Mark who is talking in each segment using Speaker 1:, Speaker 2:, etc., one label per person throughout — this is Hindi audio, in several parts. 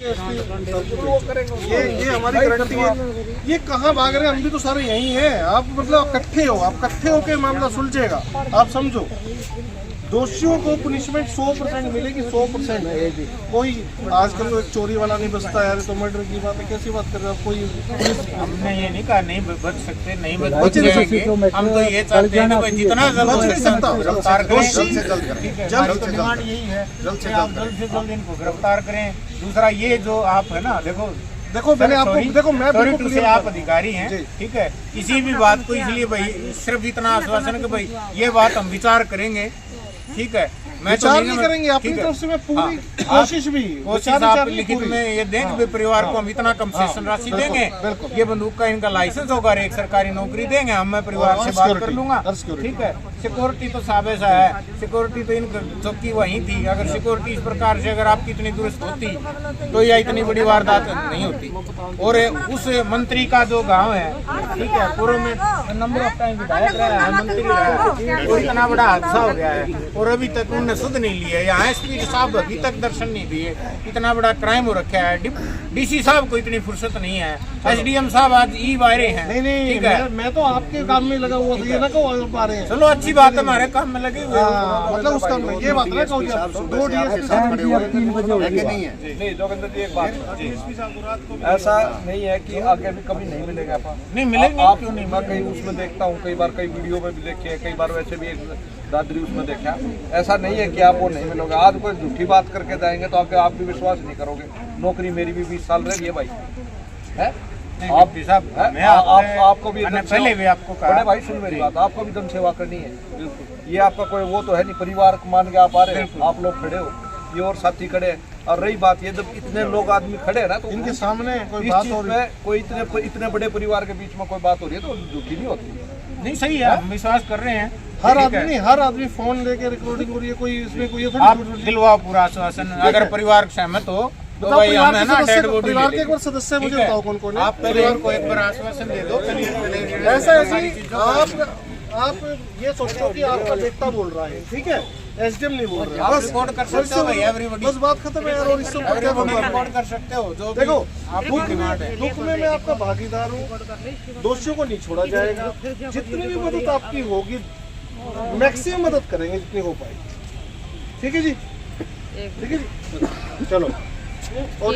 Speaker 1: ये हमारी गारंटी है। ये कहाँ भाग रहे हैं, हम भी तो सारे यही हैं। आप मतलब इकट्ठे हो के मामला सुलझेगा। आप समझो, दोषियों को पनिशमेंट 100% मिलेगी, 100%। कोई आजकल तो एक चोरी वाला नहीं बचता यार, तो मर्डर की बात है, कैसी बात कर रहे हो? कोई
Speaker 2: हमने ये नहीं कहा नहीं बच सकते, नहीं बच सकते। हम तो ये चाहते हैं कि जितना जल्द गिरफ्तार करें, डिमांड यही है कि आप जल्द से जल्द इनको गिरफ्तार करें। दूसरा ये जो आप है ना, देखो
Speaker 1: मैंने आपको देखो, मैं बिल्कुल
Speaker 2: से आप अधिकारी हैं, ठीक है। किसी भी बात को इसलिए भाई सिर्फ इतना आश्वासन कि भाई ये बात हम विचार करेंगे, ठीक है। मैं
Speaker 1: विचार नहीं करेंगे, अपनी तरफ से मैं पूरी कोशिश
Speaker 2: आप लिखित में ये देंगे, परिवार को हम इतना कंसेशन राशि देंगे, ये बंदूक का इनका लाइसेंस होगा, एक सरकारी नौकरी देंगे हम, मैं परिवार से बात कर लूंगा, ठीक है। सिक्योरिटी तो साबित है, सिक्योरिटी तो इनकी चौकी वहीं थी। अगर सिक्योरिटी इस प्रकार से अगर आपकी इतनी दुरुस्त होती तो यह इतनी बड़ी वारदात नहीं होती। और उस मंत्री का जो गांव है, ठीक है, पूर्व में नंबर ऑफ टाइम विधायक रहा है, मंत्री रहा है, और इतना बड़ा हादसा हो गया है और अभी तक उन्होंने सुध नहीं लिया। यहाँ एसपी साहब अभी तक दर्शन नहीं दिए। इतना बड़ा क्राइम हो रखा है, डीसी साहब को इतनी फुर्सत नहीं है, एसडीएम साहब आज ई वायरे हैं।
Speaker 1: नहीं, ठीक है, मैं तो आपके काम में लगा हुआ था, ये ना कहो पा रहे हैं।
Speaker 2: चलो अच्छी बात है, हमारे काम में लगे हुए,
Speaker 1: मतलब उस काम में ये बात ना कहो। 2 डीएसपी साहब खड़े हुए 3 बजे नहीं है।
Speaker 3: नहीं जोगिंदर जी, एक बात, ऐसा नहीं है कि आगे भी कभी नहीं मिलेगा।
Speaker 2: नहीं मिलेंगे,
Speaker 3: आप क्यों नहीं? मैं कहीं उसमें देखता हूँ, कई बार कई वीडियो में भी देखे हैं, कई बार वैसे भी दादरी उसमें देखा। ऐसा नहीं है कि आप वो नहीं मिलोगे। आज कोई झूठी बात करके जाएंगे तो आप भी विश्वास नहीं करोगे। नौकरी मेरी भी 20 साल रही है भाई, है
Speaker 2: आप भी साहब,
Speaker 3: आपको भी
Speaker 2: पहले भी आपको कहा,
Speaker 3: बड़े भाई सुन मेरी बात, आपको भी जन सेवा करनी है। ये आपका कोई वो तो है नहीं, परिवार को मान के आप आ रहे हो, आप लोग खड़े हो, ये और साथी खड़े हैं। और रही बात ये, जब इतने लोग आदमी खड़े हैं ना, तो
Speaker 1: इनके सामने कोई
Speaker 3: इस
Speaker 1: बात
Speaker 3: चीज
Speaker 1: हो रही
Speaker 3: में कोई इतने बड़े परिवार के बीच में कोई बात हो रही है तो झूठी नहीं होती।
Speaker 2: नहीं सही है, हम विश्वास कर रहे हैं।
Speaker 1: हर आदमी फोन लेके रिकॉर्डिंग हो रही है, कोई इसमें कोई
Speaker 2: आप दिलवाओ पूरा आश्वासन। अगर परिवार सहमत हो तो भाई हम है ना, डेड बॉडी
Speaker 1: परिवार के एक बार सदस्य मुझे बताओ कौन कौन है।
Speaker 2: आप परिवार को एक बार आश्वासन दे दो।
Speaker 1: ऐसा आप ये सोचो कि आपका बेटा बोल रहा है, ठीक है, एसडीएम नहीं बोल रहा है,
Speaker 2: बस रिकॉर्ड कर सकते हो भाई, एवरीबॉडी
Speaker 1: बस बात खत्म है यार। और इससे
Speaker 2: रिकॉर्ड कर सकते हो जो
Speaker 1: देखो,
Speaker 2: आपकी डिमांड है।
Speaker 1: दुख में मैं आपका भागीदार हूँ, दोषियों को नहीं छोड़ा जाएगा। जितनी भी मदद आपकी होगी, मैक्सिमम मदद करेंगे जितनी हो पाएगी, ठीक है जी, ठीक है जी, चलो। और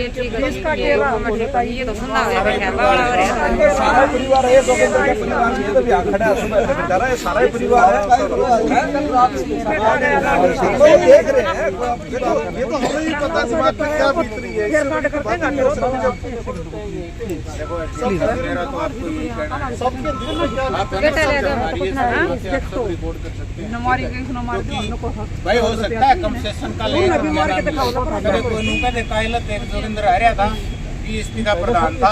Speaker 3: सारा परिवार है, सारा परिवार है। देख रहे हैं,
Speaker 1: ये तो हमें ही पता है बात क्या बीत रही है। सबके दिल में क्या
Speaker 2: रिपोर्ट कर सकते हैं भाई, हो सकता है कंसेशन का एक जोगिंदर आ रहा था, डीएसपी का प्रधान था,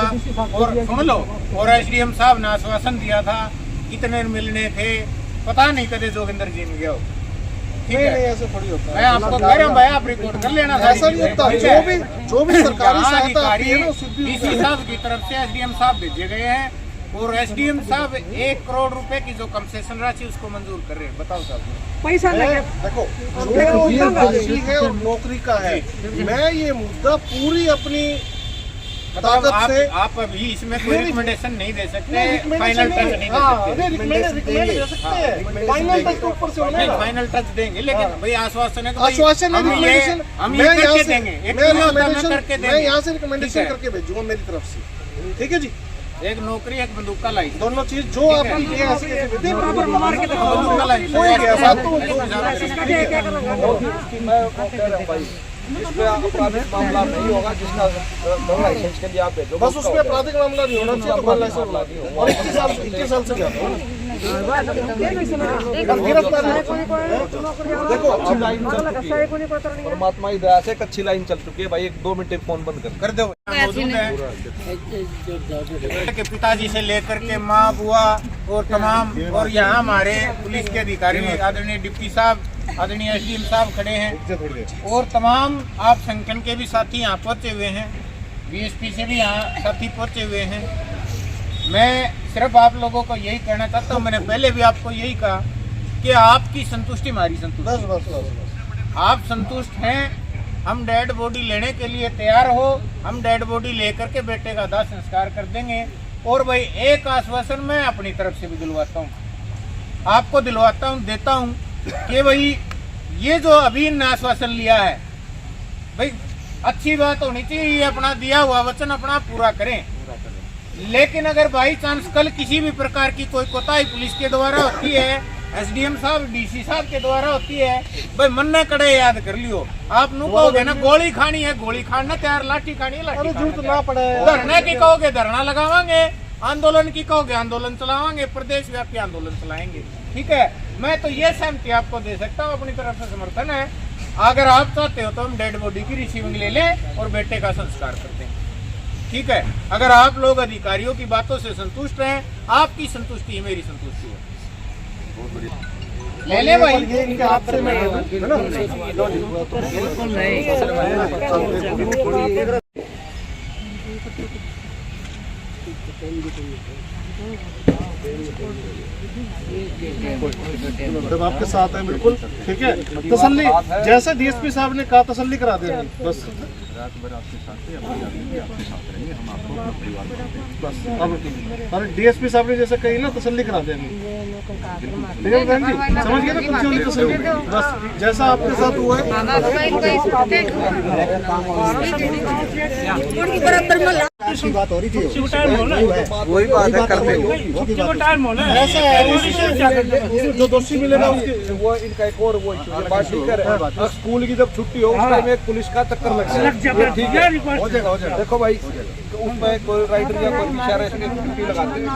Speaker 2: और सुन लो, और एसडीएम साहब ने आश्वासन दिया था कितने मिलने थे, पता नहीं कदे जोगिंदर जी में गया हो। ठीक है,
Speaker 1: ऐसे थोड़ी होता है।
Speaker 2: मैं आपको कह रहा हूँ भाई, आप रिपोर्ट कर लेना।
Speaker 1: ऐसा नहीं होता, जो भी सरकारी सहायता आती है ना,
Speaker 2: डीसी साहब की तरफ से एसडीएम साहब भेजे गए हैं, और एसडीएम साहब 1 करोड़ रुपए की जो कंसेशन राशि उसको मंजूर कर रहे हैं। बताओ साहब,
Speaker 1: पैसा देखो, जो ये राशि है और नौकरी का है, मैं ये मुद्दा पूरी अपनी ताकत से,
Speaker 2: आप अभी इसमें कोई रिकमेंडेशन नहीं दे सकते, फाइनल टच नहीं दे सकते।
Speaker 1: फाइनल टच तो ऊपर से होना है,
Speaker 2: फाइनल टच देंगे, लेकिन भाई आश्वासन है,
Speaker 1: आश्वासन
Speaker 2: हम ये करके देंगे,
Speaker 1: मैं यहाँ से रिकमेंडेशन करके भेजूंगा मेरी तरफ से, ठीक है जी।
Speaker 2: एक नौकरी, एक बंदूक का लाइसेंस,
Speaker 1: दोनों चीज जो आपकी
Speaker 3: इस पे आपराधिक मामला नहीं होगा, जिसका लाइसेंस के लिए आप भेजो,
Speaker 1: बस उसमें आपराधिक मामला नहीं होना चाहिए, तो लाइसेंस और 21 साल से ज्यादा
Speaker 3: देखो अच्छी लाइन चल चुकी है, परमात्मा की दया से एक अच्छी लाइन चल चुकी है भाई। 2 मिनट फोन बंद कर दो।
Speaker 2: मौजूद है के पिताजी से लेकर के माँ, बुआ और तमाम, और यहाँ हमारे पुलिस के अधिकारी आदरणीय डिप्टी साहब, आदरणीय एसडीएम साहब खड़े हैं, और तमाम आप संगठन के भी साथी यहाँ पहुँचे हुए हैं, बीएसपी से भी यहाँ साथी पहुँचे हुए हैं। मैं सिर्फ आप लोगों को यही कहना चाहता हूँ, मैंने पहले भी आपको यही कहा कि आपकी संतुष्टि हमारी संतुष्टि।
Speaker 1: बस
Speaker 2: आप संतुष्ट हैं हम डेड बॉडी लेने के लिए तैयार हो, हम डेड बॉडी लेकर के बेटे का दाह संस्कार कर देंगे। और भाई एक आश्वासन मैं अपनी तरफ से भी दिलवाता हूँ, आपको दिलवाता हूँ, देता हूँ कि भाई ये जो अभी आश्वासन लिया है भाई अच्छी बात होनी चाहिए, अपना दिया हुआ वचन अपना पूरा करें। लेकिन अगर बाई चांस कल किसी भी प्रकार की कोई कोताही पुलिस के द्वारा होती है, एसडीएम साहब डीसी साहब के द्वारा होती है, भाई मन ने कड़े याद कर लियो। आप नु कहोगे ना गोली खानी है गोली खाना तैयार, लाठी खानी है लाठी
Speaker 1: जरूरत ना पड़े।
Speaker 2: धरने की कहोगे धरना लगावांगे, आंदोलन की कहोगे आंदोलन चलावांगे, प्रदेश व्यापी आंदोलन चलाएंगे। ठीक है, मैं तो ये सहमति आपको दे सकता हूँ, अपनी तरफ से समर्थन है। अगर आप चाहते हो तो हम डेड बॉडी की रिसीविंग ले लें और बेटे का संस्कार करते हैं। ठीक है, अगर आप लोग अधिकारियों की बातों से संतुष्ट हैं, आपकी संतुष्टि मेरी संतुष्टि है। ले ले भाई,
Speaker 1: ये इनके हाथ से मैं है ना? जब आपके साथ है बिल्कुल ठीक है, तसल्ली जैसे डीएसपी साहब ने कहा तसल्ली करा देंगे बस। रात भर आपके साथ है, आपके साथ रहेंगे, हम आपको अपना परिवार बस। अब अरे डीएसपी साहब ने जैसे कही ना तसल्ली करा देंगे, ठीक है बहन जी, समझ गए ना कुछ वाली तसल्ली, बस जैसा आपके साथ हुआ है। बात हो रही थी वही बात है करने ऐसा है, जो दोषी मिले ना उसके
Speaker 3: वो इनका एक और वो बात ठीक है। स्कूल की जब छुट्टी हो उस टाइम एक पुलिस का चक्कर लग जाए, ठीक है हो जाएगा। देखो भाई उसमें कोई राइडर या कोई इशारा से छुट्टी लगाते हैं,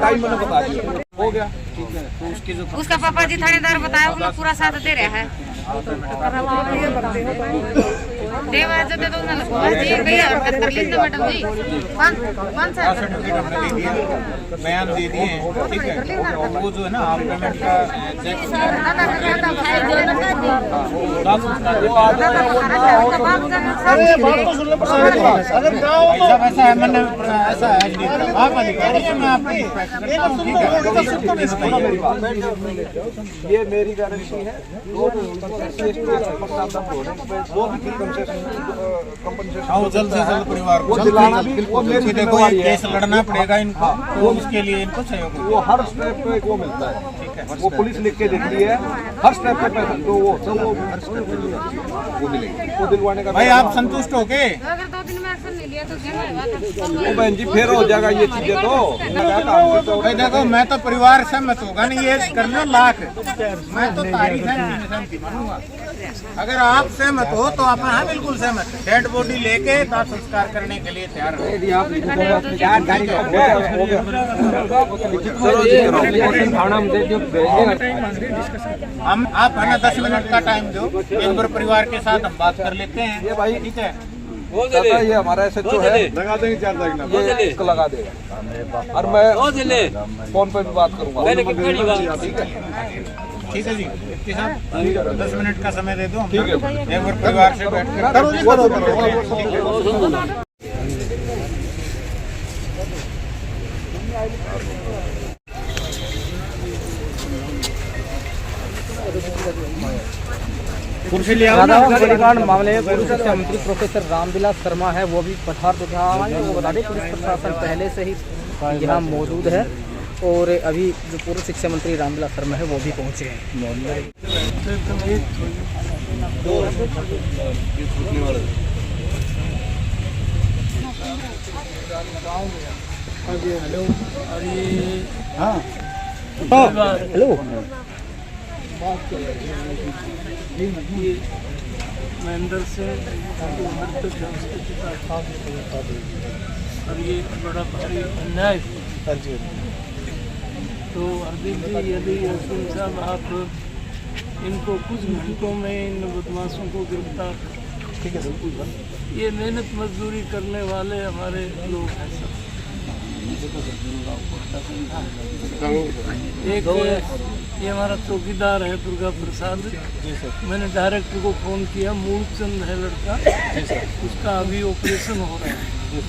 Speaker 3: टाइम मैंने बता दिया हो गया। ठीक है, तो उसके जो
Speaker 4: उसका पापा जी थानेदार बताया वो पूरा साथ दे रहा है। देवा जो दे दो ना जी भैया कर लीजिए मैडम जी, कौन सा
Speaker 2: सर्टिफिकेट हमने दे दिया, बयान दे दिए हैं। ठीक है, वो जो है ना आप पेमेंट का चेक ऐसा है, मैंने ऐसा है आप अधिकारी हैं, मैं आपको
Speaker 3: ये मेरी गारंटी है। वो भी
Speaker 2: हाँ, जल्द से जल्द परिवार को
Speaker 3: दिलाना भी वो मेरी
Speaker 2: देखो ये केस लड़ना पड़ेगा इनको, तो उसके लिए इनको सहयोग
Speaker 3: वो हर स्टेप पे वो मिलता है। ठीक है, वो पुलिस लिख के देती है हर स्टेप पे पैसा, तो वो सब वो मिलेगी, वो दिलवाने का।
Speaker 2: भाई आप संतुष्ट हो के
Speaker 4: अगर 2 दिन में एक्शन नहीं लिया तो क्या
Speaker 3: वो बहन जी फिर हो जाएगा ये चीजें। तो
Speaker 2: भाई देखो मैं तो परिवार सहमत होगा नहीं, ये कर लो लाख, मैं तो तारीख सहमति मानूंगा। अगर आप सहमत हो तो आप हाँ बिल्कुल सहमत, डेड बॉडी लेके दाह संस्कार करने के लिए तैयार हो। हम आप है ना 10 मिनट का टाइम दो, एक बार परिवार के साथ हम बात कर लेते हैं। ये भाई ठीक है,
Speaker 3: ये हमारा SHO है, लगा देंगे 4 तारीख ये इसको लगा देगा और मैं फोन पे भी बात करूंगा।
Speaker 2: ठीक है जी, इसके साथ 10 मिनट का समय दे दो। ठीक है, एक बार परिवार से बैठ कर
Speaker 5: गोलीकांड मामले में पूर्व शिक्षा मंत्री प्रोफेसर रामविलास शर्मा है, वो भी पठार तो वो बता दें पुलिस प्रशासन पहले से ही यहाँ मौजूद है और अभी जो पूर्व शिक्षा मंत्री रामविलास शर्मा है वो भी पहुँचे हैं। हेलो
Speaker 6: महेंद्र से और ये बड़ा भारी अन्याय। तो हार्दिक जी यदि असीम साहब आप इनको कुछ घंटों में इन बदमाशों को गिरफ्तार, ठीक है, ये मेहनत मजदूरी करने वाले हमारे लोग हैं सब। एक ये हमारा चौकीदार है दुर्गा प्रसाद, मैंने डायरेक्टर को फ़ोन किया, मूलचंद है लड़का, उसका अभी ऑपरेशन हो रहा है,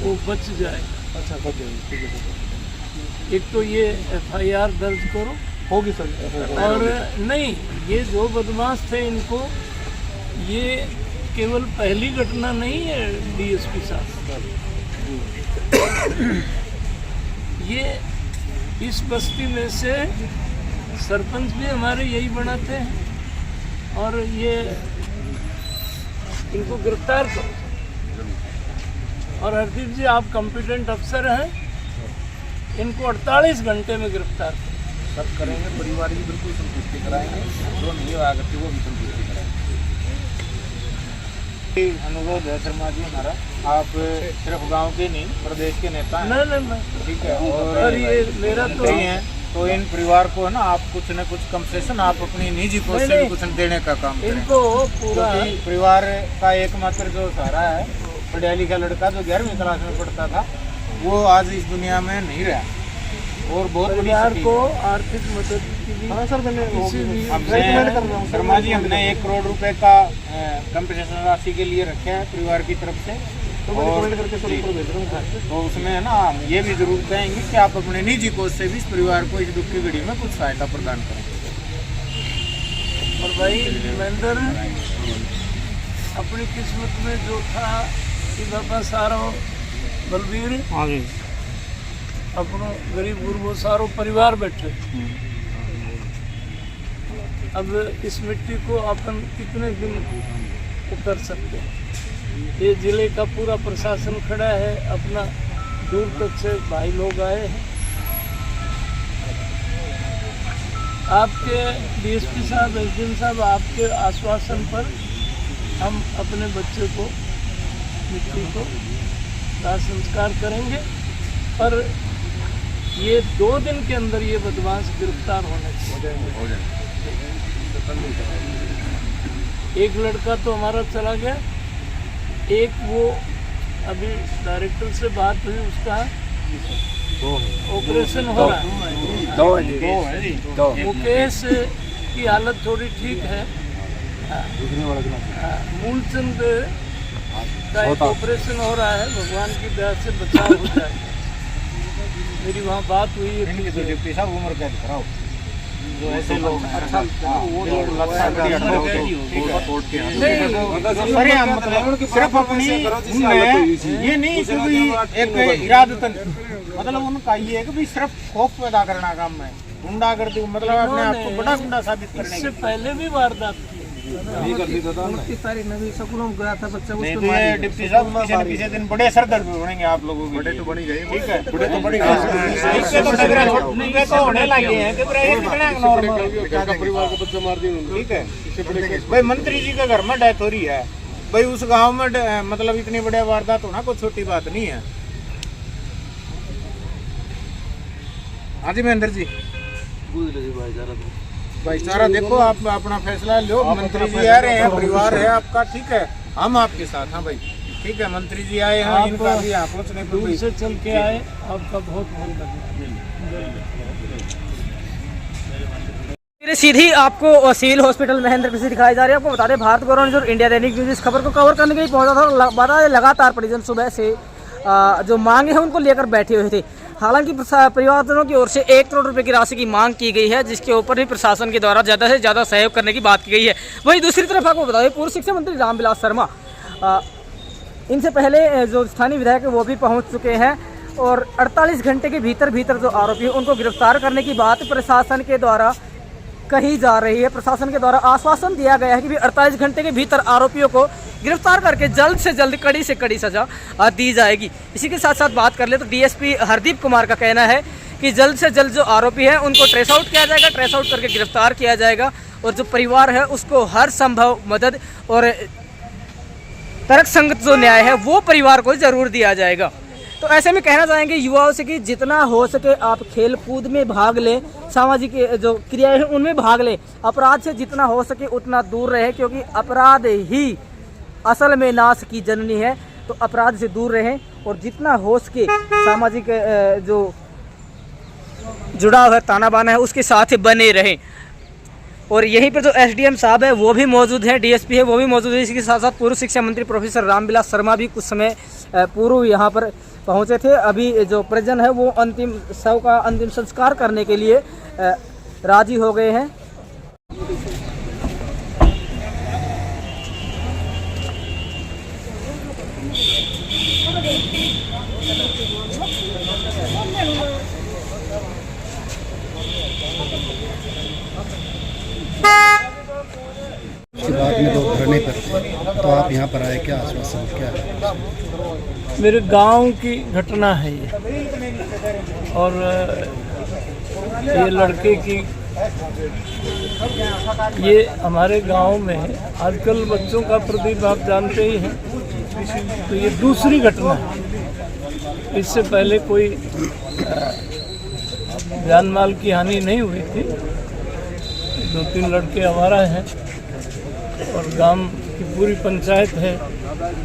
Speaker 6: वो बच जाए। अच्छा बच जाए, ठीक है सर। एक तो ये FIR दर्ज करो,
Speaker 1: होगी सर।
Speaker 6: और नहीं ये जो बदमाश थे इनको ये केवल पहली घटना नहीं है डीएसपी साहब, ये इस बस्ती में से सरपंच भी हमारे यही बनाते हैं और ये इनको गिरफ्तार करो। और हरदीप जी आप कॉम्पिटेंट अफसर हैं, इनको 48 घंटे में गिरफ्तार करो।
Speaker 3: सब करेंगे, परिवार की बिल्कुल संतुष्टि कराएंगे, जो नहीं होगा करके वो भी संतुष्टि कराएंगे।
Speaker 2: अनुरोध है शर्मा जी हमारा, आप सिर्फ गांव के नहीं प्रदेश के नेता हैं,
Speaker 6: नहीं
Speaker 2: ठीक है,
Speaker 6: और ये मेरा तो
Speaker 2: हैं तो इन परिवार को है ना आप कुछ न कुछ कंसेशन आप अपनी निजी कोष से भी कुछ देने का काम करें।
Speaker 6: इनको पूरा
Speaker 2: क्योंकि परिवार का एकमात्र जो सहारा है, पढ़ा लिखा लड़का जो 11वीं क्लास में पढ़ता था, वो आज इस दुनिया में नहीं रहा और बहुत बड़ी
Speaker 6: परिवार को आर्थिक मदद की भी किसी भी
Speaker 2: शर्मा जी हमने 1 करोड़ रुपए का कंपनसेशन राशि के लिए रखे हैं परिवार की तरफ से, तो उसमें है ना हम ये भी जरूर कहेंगे कि आप अपने निजी कोष से भी इस परिवार को इस दुख की घड़ी में कुछ सहायता प्रदान करें।
Speaker 6: और भाई महेंद्र अपनी किस्मत में जो था कि बाबा सारो बलबीर अपनो गरीब गुरबो सारो परिवार बैठे, अब इस मिट्टी को अपन कितने दिन उतर सकते हैं। ये जिले का पूरा प्रशासन खड़ा है, अपना दूर तक से भाई लोग आए हैं। आपके डीएसपी साहब, एसडीएम साहब, आपके आश्वासन पर हम अपने बच्चे को मिट्टी को दाह संस्कार करेंगे, पर ये 2 दिन के अंदर ये बदमाश गिरफ्तार होने चाहिए। एक लड़का तो हमारा चला गया, एक वो अभी डायरेक्टर से बात हुई, उसका ऑपरेशन हो रहा है। मुकेश की हालत थोड़ी ठीक है, मूलचंद का एक ऑपरेशन हो रहा है, भगवान की दया से बचाव हो जाए। मेरी वहाँ बात हुई है,
Speaker 2: डिप्टी साहब उम्र कैद कराओ जो ऐसे लोग हैं। सिर्फ अपनी ये नहीं कि भाई एक इरादतन, मतलब उनका ये है कि भाई सिर्फ खौफ पैदा करना काम है, गुंडागर्दी मतलब अपने आप को बड़ा गुंडा साबित करने
Speaker 6: इससे पहले भी वारदात की।
Speaker 5: 29 तारीख में भी स्कूलों में गया था बच्चा,
Speaker 2: नहीं तो ये डिप्टी साहब किसी दिन बड़े सरदर्द बनेंगे आप लोगों के। बड़े तो बनी गए, ठीक है, बड़े तो बड़ी इससे तो टकरा तो होने लगे हैं कि भाई कितना नॉर्मल परिवार को बच्चा मार दिया, ठीक है। भाई मंत्री जी के घर में डेथ हो रही है, भाई उस गांव में मतलब इतनी बड़ी वारदात होना कोई छोटी बात नहीं है। हाँ जी महेंद्र जी, भाईचारा देखो, आप अपना फैसला लो। मंत्री जी आ रहे हैं, परिवार है आपका, ठीक है, हम आपके साथ हैं भाई, ठीक है। मंत्री जी आए हैं, इनका भी यहाँ पहुँचने को
Speaker 6: दूर से चल के आए, आपका बहुत बहुत धन्यवाद।
Speaker 5: सीधी आपको सिविल हॉस्पिटल महेंद्र कृषि दिखाई जा रही है। आपको बता दें भारत गौरव न्यूज़ और इंडिया दैनिक न्यूज़ इस खबर को कवर करने के लिए पहुंचा था। लगातार परिजन सुबह से जो मांगे हैं उनको लेकर बैठे हुए थे। हालांकि परिवारजनों की ओर से 1 करोड़ रुपए की राशि की मांग की गई है, जिसके ऊपर भी प्रशासन के द्वारा ज़्यादा से ज़्यादा सहयोग करने की बात की गई है। वहीं दूसरी तरफ आपको बता दें पूर्व शिक्षा मंत्री रामविलास शर्मा, इनसे पहले जो स्थानीय विधायक है वो भी पहुंच चुके हैं और 48 घंटे के भीतर जो आरोपी हैं उनको गिरफ्तार करने की बात प्रशासन के द्वारा कही जा रही है। प्रशासन के द्वारा आश्वासन दिया गया है कि 48 घंटे के भीतर आरोपियों को गिरफ्तार करके जल्द से जल्द कड़ी से कड़ी सजा दी जाएगी। इसी के साथ साथ बात कर ले तो डीएसपी हरदीप कुमार का कहना है कि जल्द से जल्द जो आरोपी हैं उनको ट्रेस आउट किया जाएगा, ट्रेस आउट करके गिरफ्तार किया जाएगा और जो परिवार है उसको हर संभव मदद और तर्कसंगत जो न्याय है वो परिवार को जरूर दिया जाएगा। तो ऐसे में कहना चाहेंगे युवाओं से कि जितना हो सके आप खेल कूद में भाग लें, सामाजिक जो क्रियाएं हैं उनमें भाग लें, अपराध से जितना हो सके उतना दूर रहे, क्योंकि अपराध ही असल में नाश की जननी है। तो अपराध से दूर रहें और जितना हो सके सामाजिक जो जुड़ाव है, ताना बाना है, उसके साथ बने रहें। और यहीं पर जो एसडीएम साहब है वो भी मौजूद हैं, डीएसपी है वो भी मौजूद है। इसके साथ साथ पूर्व शिक्षा मंत्री प्रोफेसर रामविलास शर्मा भी कुछ समय पूर्व यहाँ पर पहुँचे थे। अभी जो परिजन है वो अंतिम शव का अंतिम संस्कार करने के लिए राजी हो गए हैं।
Speaker 7: उसके बाद में लोग धरने करते, तो आप यहाँ पर आए, क्या आश्वासन क्या है?
Speaker 6: मेरे गांव की घटना है ये, और ये लड़के की, ये हमारे गांव में आजकल बच्चों का प्रतिभा आप जानते ही हैं, तो ये दूसरी घटना है। इससे पहले कोई जान माल की हानि नहीं हुई थी। 2-3 लड़के हमारा हैं और गांव की पूरी पंचायत है,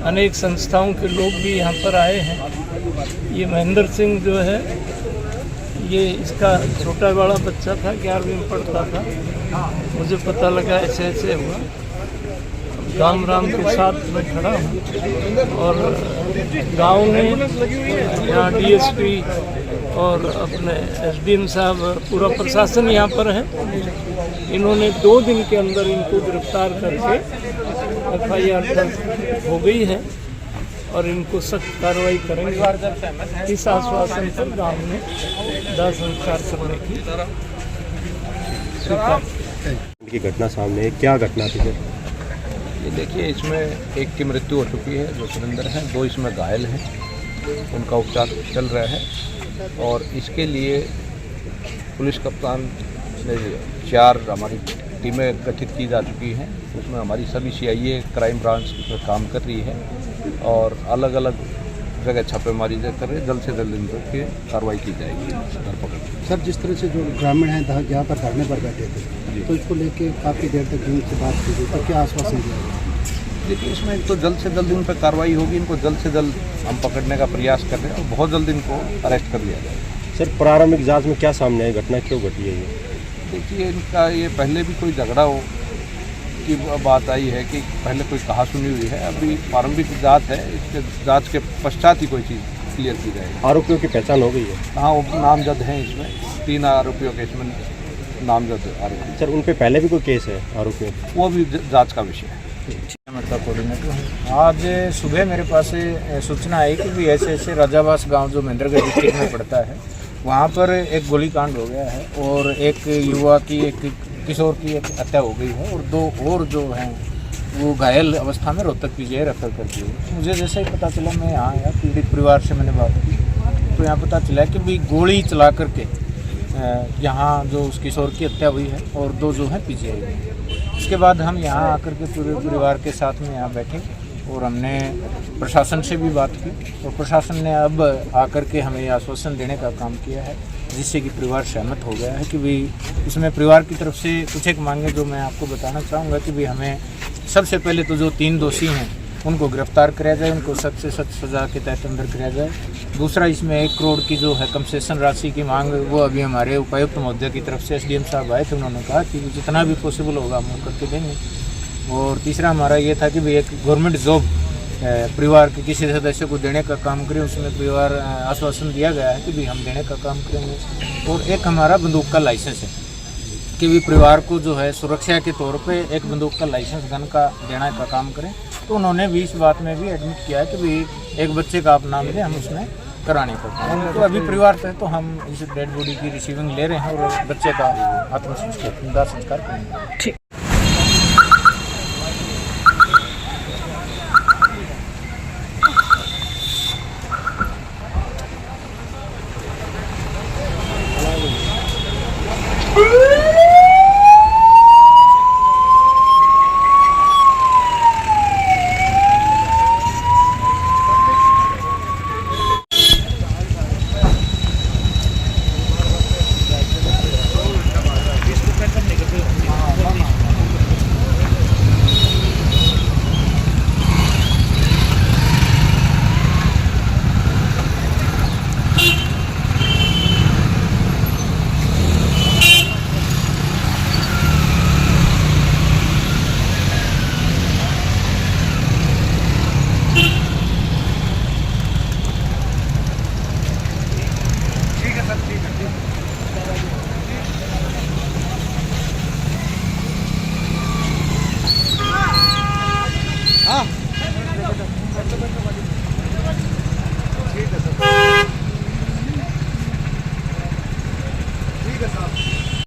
Speaker 6: अनेक संस्थाओं के लोग भी यहाँ पर आए हैं। ये महेंद्र सिंह जो है, ये इसका छोटा बड़ा बच्चा था, 11वीं में पढ़ता था। मुझे पता लगा ऐसे ऐसे हुआ, राम के साथ मैं खड़ा हूँ और गांव में यहाँ डीएसपी और अपने एसडीएम साहब, पूरा प्रशासन यहाँ पर है। इन्होंने 2 दिन के अंदर इनको गिरफ्तार करके FIR दर्ज हो गई है और इनको सख्त कार्रवाई करेंगे। इस आश्वासन पर गांव में दाह संस्कार करने की स्वीकार
Speaker 8: की घटना सामने है, क्या घटना थी सर?
Speaker 3: ये देखिए, इसमें एक की मृत्यु हो चुकी है, जो सुरेंद्र हैं, 2 इसमें घायल हैं, उनका उपचार चल रहा है। और इसके लिए पुलिस कप्तान ने 4 हमारी टीमें गठित की जा चुकी हैं। उसमें हमारी सभी CIA क्राइम ब्रांच में काम कर रही है और अलग अलग जगह छापेमारी कर रही है। जल्द से जल्द इन पर कार्रवाई की जाएगी, धरपकड़।
Speaker 7: सर, जिस तरह से जो ग्रामीण हैं यहाँ पर धरने पर बैठे थे, तो इसको लेके काफ़ी देर तक इनसे बात की गई, तो क्या आश्वासन दिया?
Speaker 3: देखिए, इसमें तो जल्द से जल्द इन पर कार्रवाई होगी। इनको जल्द से जल्द हम पकड़ने का प्रयास कर रहे हैं और बहुत जल्द इनको अरेस्ट कर लिया जाएगा।
Speaker 8: सर, प्रारंभिक जांच में क्या सामने आई, घटना क्यों घटी है ये?
Speaker 3: देखिए, इनका ये पहले भी कोई झगड़ा हो की बात आई है कि पहले कोई कहा सुनी हुई है। अभी प्रारंभिक जांच है, इसके जांच के पश्चात ही कोई चीज़ क्लियर की जाएगी।
Speaker 8: आरोपियों की पहचान हो गई है?
Speaker 3: हाँ, वो नामजद हैं। इसमें 3 आरोपियों के इसमें नामजद आरोपी।
Speaker 8: सर, उन पे पहले भी कोई केस है आरोपियों?
Speaker 3: वो भी जांच का विषय है।
Speaker 2: कोऑर्डिनेटर हूँ। आज सुबह मेरे पास सूचना आई कि भी ऐसे राजावास गांव जो महेंद्रगढ़ डिस्ट्रिक्ट में पड़ता है, वहाँ पर एक गोलीकांड हो गया है और एक युवा की, एक किशोर की एक हत्या हो गई है और 2 और जो हैं वो घायल अवस्था में रोहतक PGI रेफर कर दी है। मुझे जैसे ही पता चला, मैं यहाँ आया, पीड़ित परिवार से मैंने बात की, तो यहाँ पता चला कि भाई गोली चला करके यहाँ जो उस किशोर की हत्या हुई है और 2 जो हैं PGI में। उसके बाद हम यहाँ आकर के पूरे परिवार के साथ में यहाँ बैठे और हमने प्रशासन से भी बात की और प्रशासन ने अब आकर के हमें आश्वासन देने का काम किया है, जिससे कि परिवार सहमत हो गया है कि भाई इसमें परिवार की तरफ से कुछ एक मांगे जो मैं आपको बताना चाहूँगा कि भाई हमें सबसे पहले तो जो 3 दोषी हैं उनको गिरफ्तार कराया जाए, उनको सख्त से सख्त सज़ा के तहत अंदर कराया जाए। दूसरा, इसमें 1 करोड़ की जो है कंसेशन राशि की मांग, वो अभी हमारे उपायुक्त महोदय की तरफ से SDM साहब आए थे, उन्होंने कहा कि जितना भी पॉसिबल होगा हम करके देंगे। और तीसरा हमारा ये था कि भाई एक गवर्नमेंट जॉब परिवार के किसी सदस्य को देने का काम करें, उसमें परिवार आश्वासन दिया गया है कि भाई हम देने का काम करेंगे। और एक हमारा बंदूक का लाइसेंस है कि भी परिवार को जो है सुरक्षा के तौर पे एक बंदूक का लाइसेंस गन का देने का काम करें। तो उन्होंने भी इस बात में भी एडमिट किया है कि भाई एक बच्चे का आप नाम दें, हम उसमें कराने का काम। तो अभी परिवार से तो हम इस डेड बॉडी की रिसीविंग ले रहे हैं और बच्चे का आत्मसंस्कार, दाह संस्कार करेंगे।
Speaker 1: के साथ